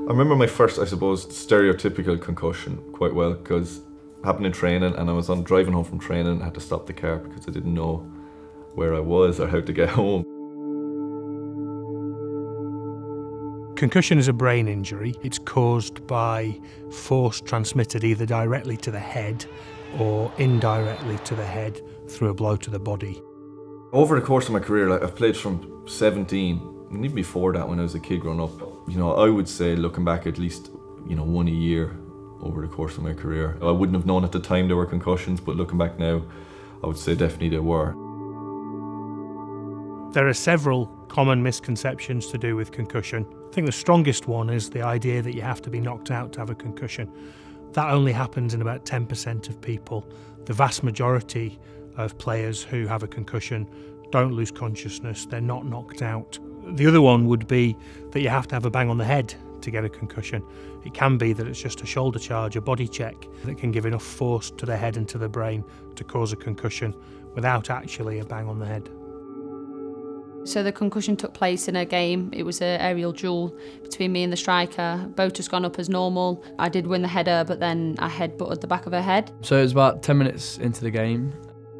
I remember my first, I suppose, stereotypical concussion quite well, because it happened in training, and I was on driving home from training and had to stop the car because I didn't know where I was or how to get home. Concussion is a brain injury. It's caused by force transmitted either directly to the head or indirectly to the head through a blow to the body. Over the course of my career, I've played from 17, and even before that when I was a kid growing up, I would say, looking back, at least, one a year over the course of my career. I wouldn't have known at the time there were concussions, but looking back now, I would say definitely there were. There are several common misconceptions to do with concussion. I think the strongest one is the idea that you have to be knocked out to have a concussion. That only happens in about 10% of people. The vast majority of players who have a concussion don't lose consciousness, they're not knocked out. The other one would be that you have to have a bang on the head to get a concussion. It can be that it's just a shoulder charge, a body check, that can give enough force to the head and to the brain to cause a concussion without actually a bang on the head. So the concussion took place in a game. It was an aerial duel between me and the striker. Boat has gone up as normal. I did win the header, but then I head-butted the back of her head. So it was about 10 minutes into the game.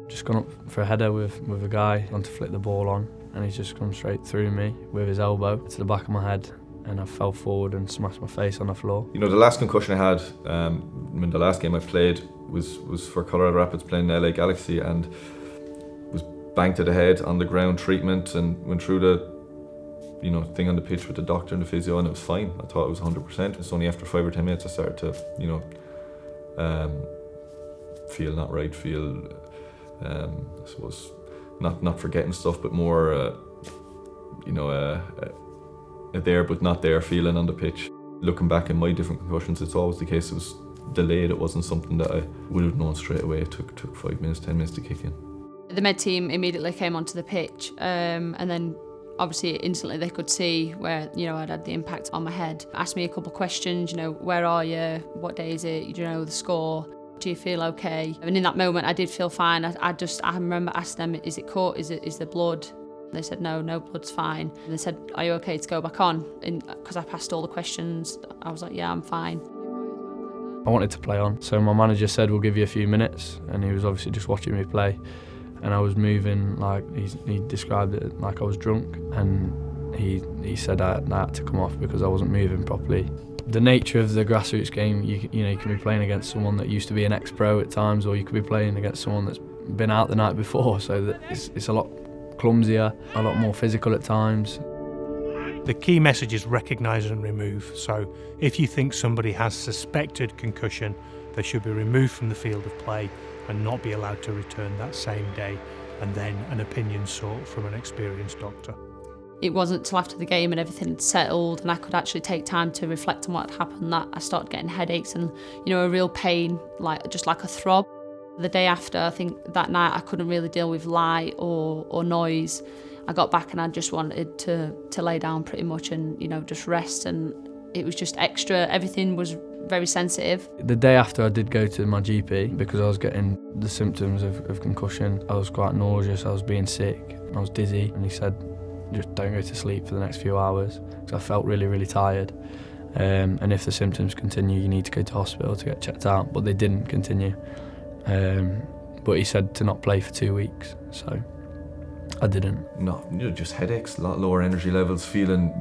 Just gone up for a header with a guy, gone to flick the ball on, and he's just come straight through me with his elbow to the back of my head, and I fell forward and smashed my face on the floor. The last concussion I had, in the last game I played, was for Colorado Rapids playing LA Galaxy, and banged to the head on the ground treatment, and went through the thing on the pitch with the doctor and the physio, and it was fine. I thought it was 100%. It's only after 5 or 10 minutes I started to feel not right, I suppose not forgetting stuff, but more a there but not there feeling on the pitch. Looking back in my different concussions, it's always the case it was delayed. It wasn't something that I would have known straight away. It took 5 minutes, 10 minutes to kick in. The med team immediately came onto the pitch, and then obviously instantly they could see where I'd had the impact on my head. Asked me a couple of questions, where are you, what day is it, the score, do you feel okay? And in that moment I did feel fine. I remember asking them, is it caught, is there blood? They said no blood's fine. And they said, are you okay to go back on? And because I passed all the questions, I was like, yeah, I'm fine. I wanted to play on, so my manager said, we'll give you a few minutes, and he was obviously just watching me play. And I was moving like, he described it like I was drunk, and he said I had to come off because I wasn't moving properly. The nature of the grassroots game, you can be playing against someone that used to be an ex-pro at times, or you could be playing against someone that's been out the night before, so that it's a lot clumsier, a lot more physical at times. The key message is recognise and remove. So if you think somebody has suspected concussion, they should be removed from the field of play and not be allowed to return that same day, and then an opinion sought from an experienced doctor. It wasn't till after the game and everything had settled and I could actually take time to reflect on what had happened that I started getting headaches and a real pain, just like a throb. The day after, I think that night I couldn't really deal with light or noise. I got back and I just wanted to lay down pretty much and just rest, and it was just extra. Everything was very sensitive. The day after I did go to my GP because I was getting the symptoms of concussion. I was quite nauseous, I was being sick, I was dizzy, and he said just don't go to sleep for the next few hours because I felt really, really tired. And if the symptoms continue, you need to go to hospital to get checked out, but they didn't continue. But he said to not play for 2 weeks, so I didn't. No, just headaches, a lot lower energy levels, feeling,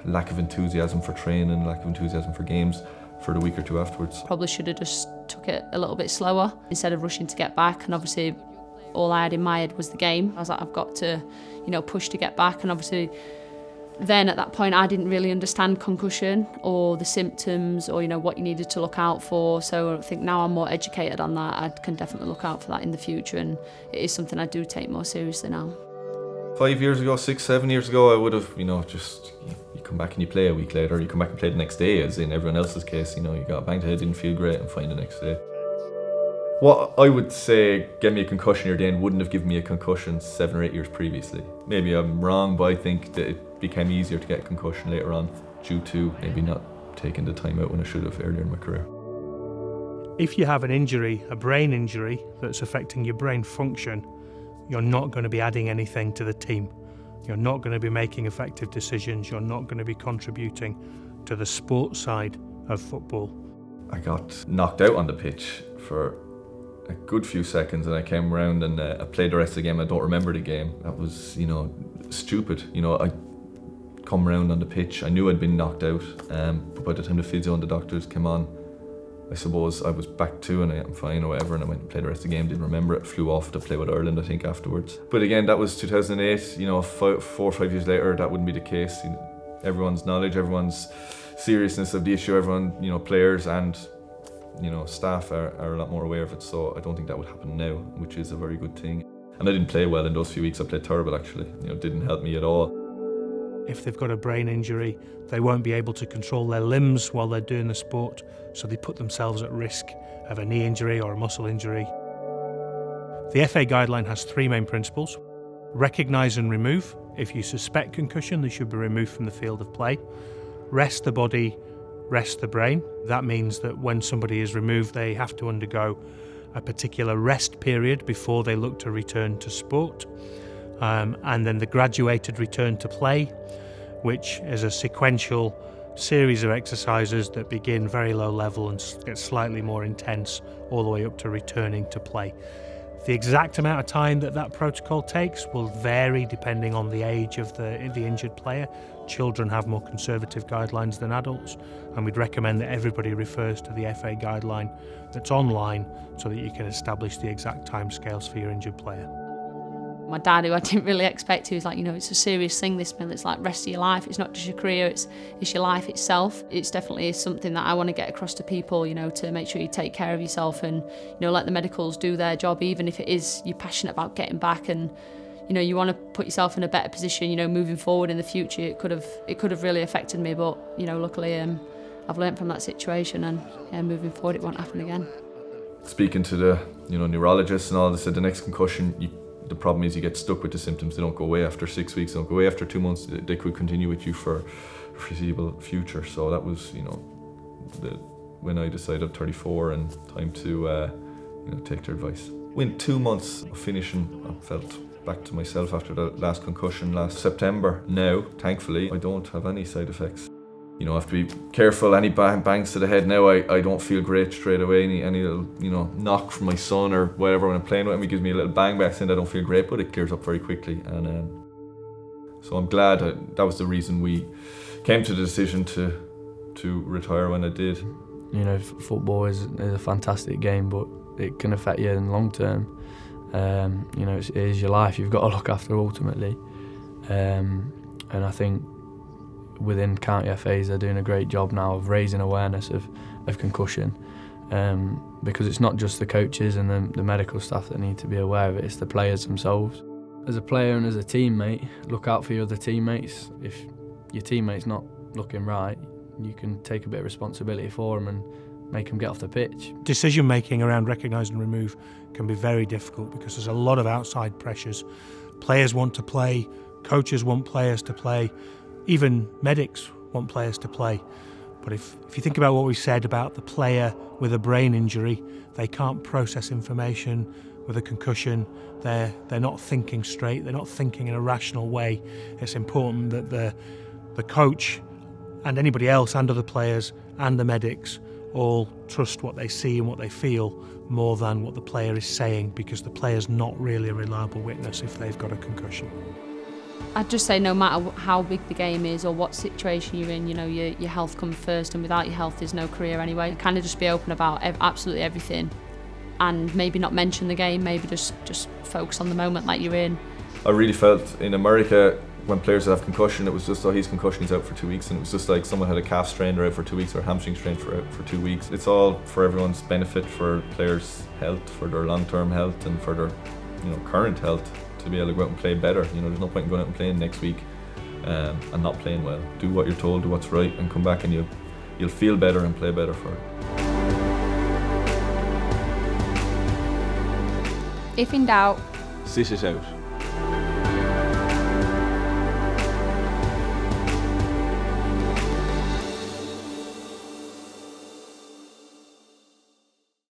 lack of enthusiasm for training, lack of enthusiasm for games for the week or two afterwards. Probably should have just took it a little bit slower instead of rushing to get back, and obviously all I had in my head was the game. I was like, I've got to, push to get back, and obviously then at that point I didn't really understand concussion or the symptoms or what you needed to look out for, so I think now I'm more educated on that. I can definitely look out for that in the future, and it is something I do take more seriously now. 5 years ago, 6, 7 years ago, I would have, just, you come back and you play a week later, or you come back and play the next day, as in everyone else's case, you got banged head, didn't feel great, and fine the next day. What I would say gave me a concussion here then wouldn't have given me a concussion 7 or 8 years previously. Maybe I'm wrong, but I think that it became easier to get a concussion later on due to maybe not taking the time out when I should have earlier in my career. If you have an injury, a brain injury, that's affecting your brain function, you're not going to be adding anything to the team. You're not going to be making effective decisions. You're not going to be contributing to the sports side of football. I got knocked out on the pitch for a good few seconds, and I came around and I played the rest of the game. I don't remember the game. That was, stupid. I come around on the pitch. I knew I'd been knocked out, but by the time the physio and the doctors came on, I suppose I was back to and I'm fine or whatever, and I went and played the rest of the game, didn't remember it, flew off to play with Ireland I think afterwards. But again, that was 2008, 4 or 5 years later, that wouldn't be the case. Everyone's knowledge, everyone's seriousness of the issue, everyone, players and staff are a lot more aware of it, so I don't think that would happen now, which is a very good thing. And I didn't play well in those few weeks. I played terrible actually, didn't help me at all. If they've got a brain injury, they won't be able to control their limbs while they're doing the sport, so they put themselves at risk of a knee injury or a muscle injury. The FA guideline has 3 main principles. Recognise and remove. If you suspect concussion, they should be removed from the field of play. Rest the body, rest the brain. That means that when somebody is removed, they have to undergo a particular rest period before they look to return to sport. And then the graduated return to play, which is a sequential series of exercises that begin very low level and get slightly more intense all the way up to returning to play. The exact amount of time that protocol takes will vary depending on the age of the injured player. Children have more conservative guidelines than adults, and we'd recommend that everybody refers to the FA guideline that's online so that you can establish the exact timescales for your injured player. My dad, who I didn't really expect, he was like, it's a serious thing, this, Mill. It's like rest of your life. It's not just your career, it's your life itself. It's definitely something that I want to get across to people, to make sure you take care of yourself and, let the medicals do their job, even if it is you're passionate about getting back and, you want to put yourself in a better position, moving forward in the future. It could have really affected me, but, luckily I've learnt from that situation and moving forward it won't happen again. Speaking to the, neurologists and all, they said the next concussion, the problem is you get stuck with the symptoms. They don't go away after 6 weeks, they don't go away after 2 months. They could continue with you for a foreseeable future. So that was, when I decided 34 and time to, take their advice. Within 2 months of finishing, I felt back to myself after the last concussion last September. Now, thankfully, I don't have any side effects. I have to be careful. Any bangs to the head now, I don't feel great straight away. Any little, knock from my son or whatever when I'm playing with him, he gives me a little bang back then I don't feel great, but it clears up very quickly. And so I'm glad that was the reason we came to the decision to retire when I did. Football is a fantastic game, but it can affect you in the long term. It is your life. You've got to look after ultimately. And I think within county FAs they're doing a great job now of raising awareness of concussion, because it's not just the coaches and the medical staff that need to be aware of it, it's the players themselves. As a player and as a teammate, look out for your other teammates. If your teammate's not looking right, you can take a bit of responsibility for them and make them get off the pitch. Decision making around recognise and remove can be very difficult because there's a lot of outside pressures. Players want to play, coaches want players to play, even medics want players to play. But if you think about what we said about the player with a brain injury, they can't process information. With a concussion, they're not thinking straight, they're not thinking in a rational way. It's important that the coach and anybody else and other players and the medics all trust what they see and what they feel more than what the player is saying, because the player's not really a reliable witness if they've got a concussion. I'd just say no matter how big the game is or what situation you're in, your health comes first, and without your health there's no career anyway. Kind of just be open about absolutely everything and maybe not mention the game, maybe just focus on the moment like you're in. I really felt in America when players have concussion, it was just, oh, he's concussion, he's out for 2 weeks, and it was just like someone had a calf strain, they're out for 2 weeks, or a hamstring strain for 2 weeks. It's all for everyone's benefit, for players' health, for their long-term health and for their current health, to be able to go out and play better. There's no point in going out and playing next week and not playing well. Do what you're told, do what's right, and come back and you'll feel better and play better for it. If in doubt, sit it out.